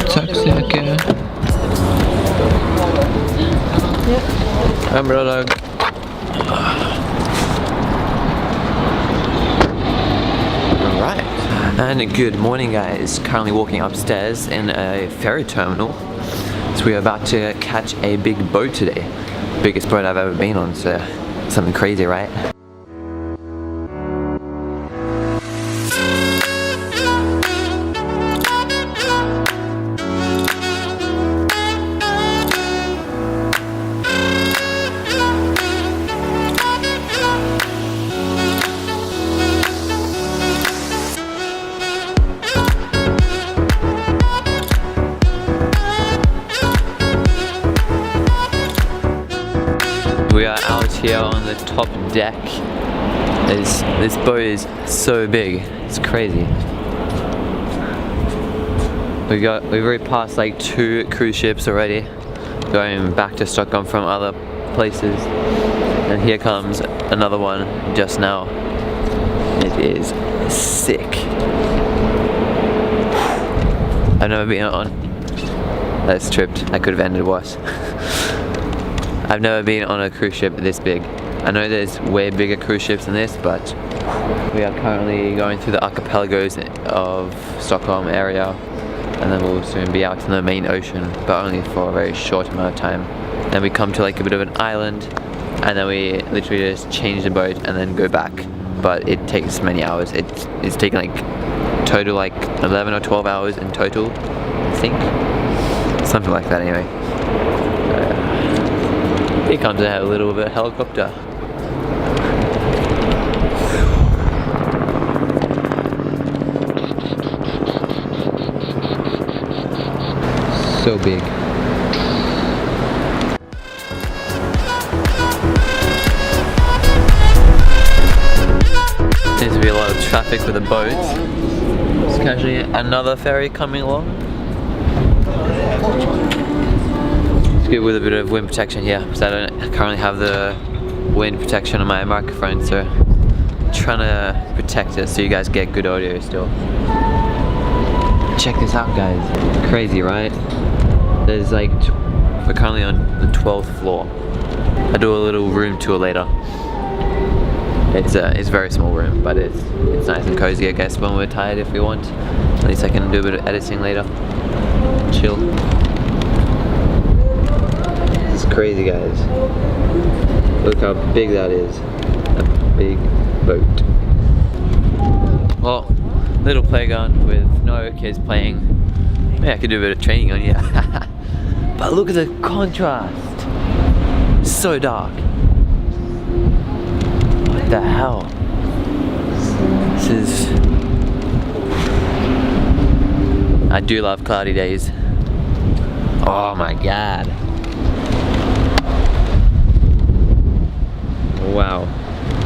Taxi, okay. Umbrella. Alright. And good morning, guys. Currently walking upstairs in a ferry terminal. So we are about to catch a big boat today. Biggest boat I've ever been on, so something crazy, right? We are out here on the top deck. This boat is so big, it's crazy. We've already passed like 2 cruise ships already, going back to Stockholm from other places. And here comes another one just now. It is sick. I've never been on. That's tripped. I could have ended worse. I've never been on a cruise ship this big. I know there's way bigger cruise ships than this, but we are currently going through the archipelagos of Stockholm area, and then we'll soon be out in the main ocean, but only for a very short amount of time. Then we come to like a bit of an island, and then we literally just change the boat and then go back. But it takes many hours. It's taken like total like 11 or 12 hours in total, I think. Something like that anyway. Here comes a little bit of helicopter. So big. Seems to be a lot of traffic with the boats. There's casually another ferry coming along. Good with a bit of wind protection here, because I don't currently have the wind protection on my microphone, so I'm trying to protect it so you guys get good audio still. Check this out, guys. Crazy, right? There's like, we're currently on the 12th floor. I'll do a little room tour later. It's a very small room, but it's nice and cozy, I guess, when we're tired if we want. At least I can do a bit of editing later. Chill. Crazy, guys. Look how big that is. A big boat. Well, little playground with no kids playing. Yeah, I could do a bit of training on here. But look at the contrast. So dark. What the hell? This is... I do love cloudy days. Oh my god. Wow,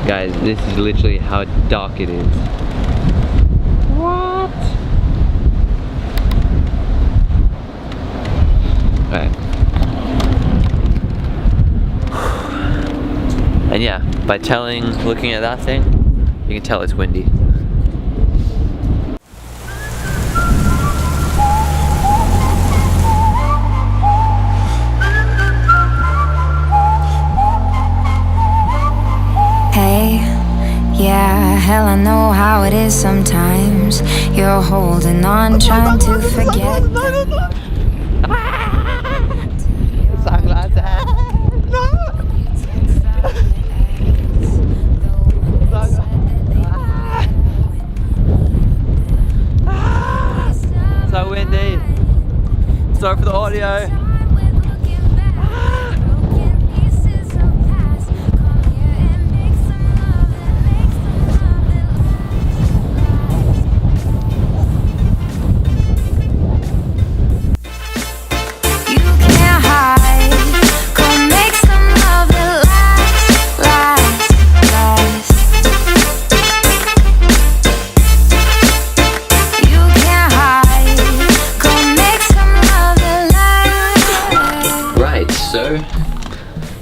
guys, this is literally how dark it is. What? Alright. And yeah, by looking at that thing, you can tell it's windy. Yeah, hell, I know how it is sometimes. You're holding on, trying to forget. So windy. Sorry for the audio.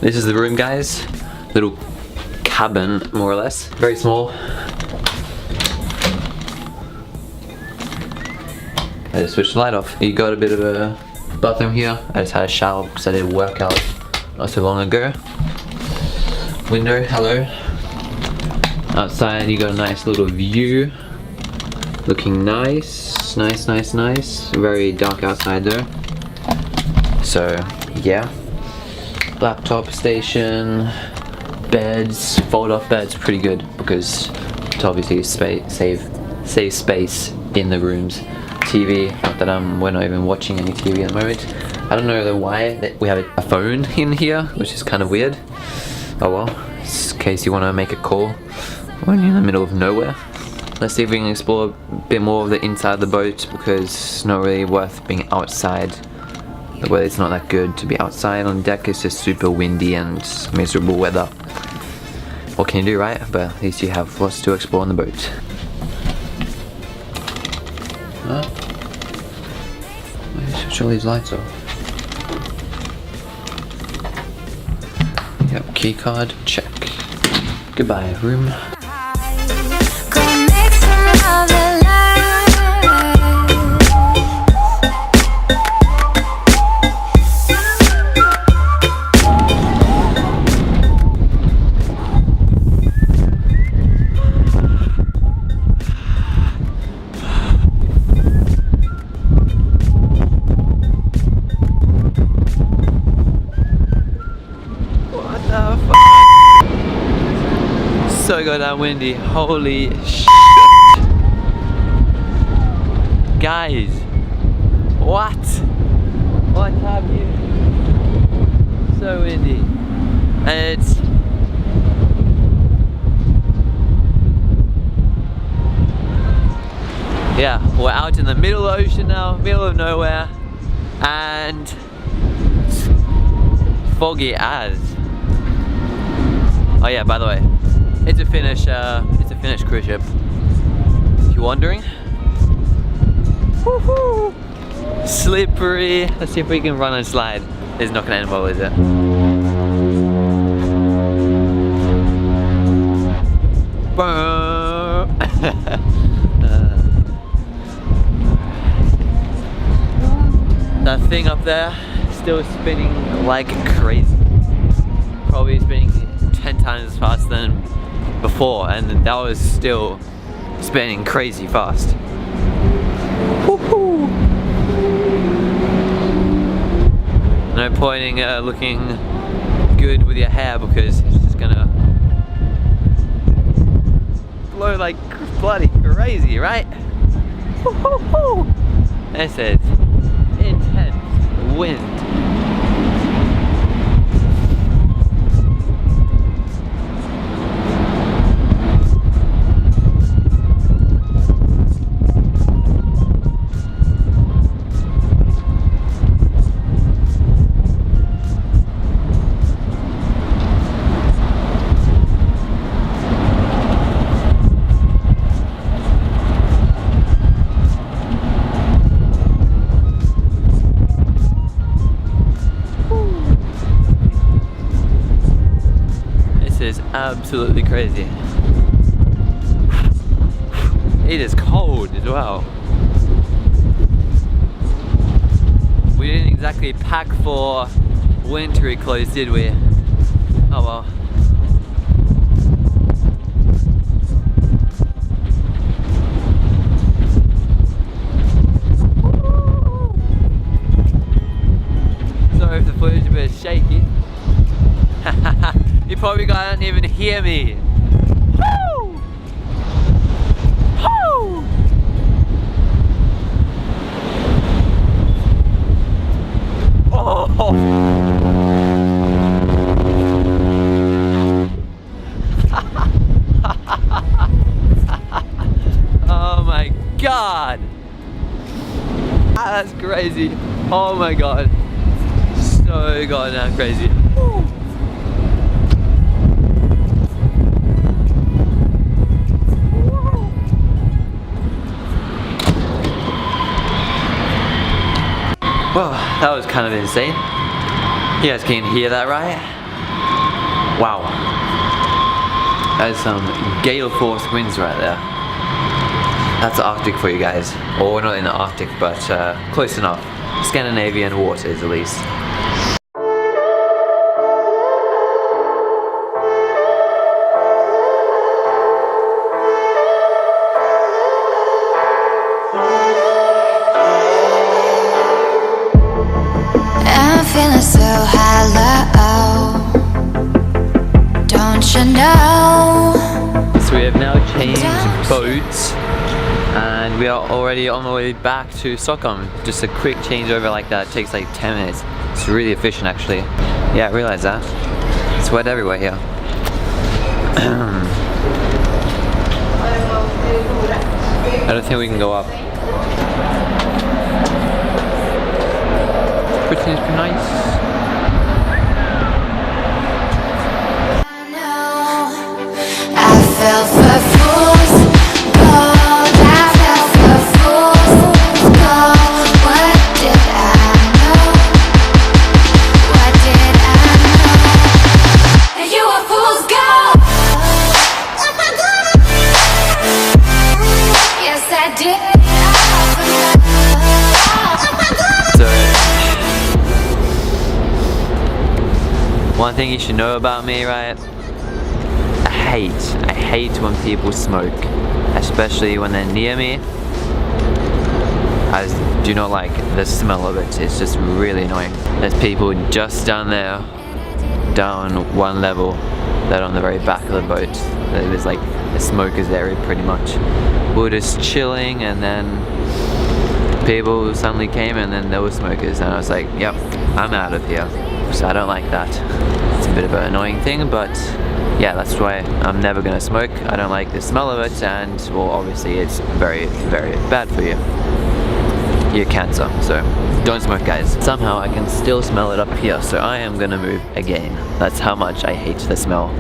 This is the room, guys. Little cabin, more or less. Very small. I just switched the light off. You got a bit of a bathroom here. I just had a shower because I did a workout not so long ago. Window, hello. Outside you got a nice little view. Looking nice, nice. Very dark outside though. So yeah. Laptop station, beds, fold off beds, pretty good because it's obviously save space in the rooms. TV, not that we're not even watching any TV at the moment. I don't know why that we have a phone in here, which is kind of weird. Oh well, in case you want to make a call when you're in the middle of nowhere. Let's see if we can explore a bit more of the inside of the boat because it's not really worth being outside. The weather's not that good to be outside on deck. It's just super windy and miserable weather. What can you do, right? But at least you have lots to explore on the boat. Huh? Why did you switch all these lights off? Yep, key card, check. Goodbye, room. So goddamn windy, holy shit. Guys, what have you? So windy. And it's yeah, we're out in the middle of the ocean now, middle of nowhere, and foggy as. Oh yeah, by the way, it's a Finnish cruise ship. If you're wondering. Woohoo! Slippery. Let's see if we can run and slide. It's not gonna end well, is it? That thing up there still spinning like crazy. Probably spinning 10 times as fast than before, and that was still spinning crazy fast. Woohoo! No pointing, looking good with your hair because it's just gonna blow like bloody crazy, right? Woohoo! This is intense wind. Absolutely crazy. It is cold as well. We didn't exactly pack for wintry clothes, did we? Oh well. Sorry if the footage is a bit shaky. You probably can't even hear me. Woo! Woo! Oh! Oh my god! That's crazy. Oh my god. So goddamn crazy. Woo! Well, that was kind of insane. You guys can hear that, right? Wow. That is some gale force winds right there. That's the Arctic for you guys. Or not in the Arctic, but close enough. Scandinavian waters at least. I'm feeling so hollow. Don't you know? So we have now changed boats and we are already on the way back to Stockholm. Just a quick changeover like that takes like 10 minutes. It's really efficient actually. Yeah, I realized that. It's wet everywhere here. I don't think we can go up. Everything's pretty nice. I fell for fools gold. I fell for fools gold. What did I know? What did I know? And you were fool's gold. Yes, I did. One thing you should know about me, right? I hate when people smoke, especially when they're near me. I do not like the smell of it. It's just really annoying. There's people just down there, down one level, that on the very back of the boat. There's like a smoker's area pretty much. We were just chilling and then people suddenly came and then there were smokers and I was like, yep, I'm out of here. So I don't like that. It's a bit of an annoying thing, but yeah, that's why I'm never gonna smoke. I don't like the smell of it, and well, obviously it's very, very bad for you. You're cancer, so don't smoke, guys. Somehow I can still smell it up here, so I am gonna move again. That's how much I hate the smell.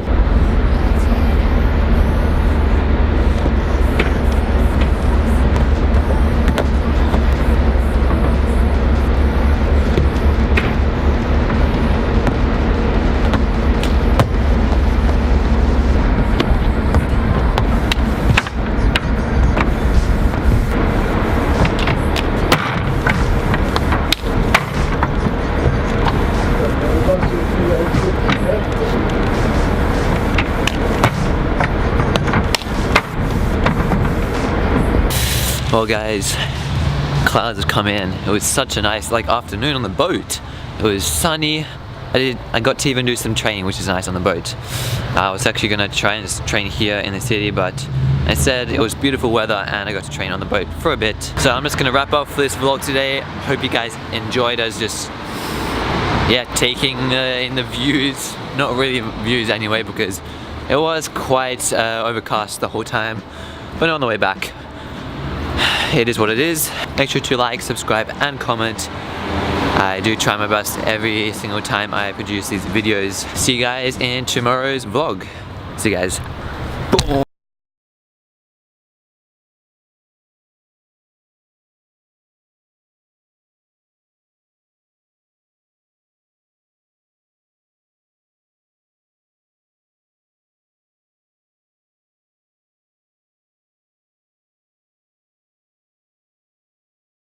Well guys, clouds have come in. It was such a nice afternoon on the boat. It was sunny. I got to even do some training, which is nice on the boat. I was actually gonna try and train here in the city, but instead it was beautiful weather and I got to train on the boat for a bit. So I'm just gonna wrap up for this vlog today. Hope you guys enjoyed us just taking in the views. Not really views anyway, because it was quite overcast the whole time. But on the way back, it is what it is. Make sure to like, subscribe and comment. I do try my best every single time I produce these videos. See you guys in tomorrow's vlog. See you guys. Boom.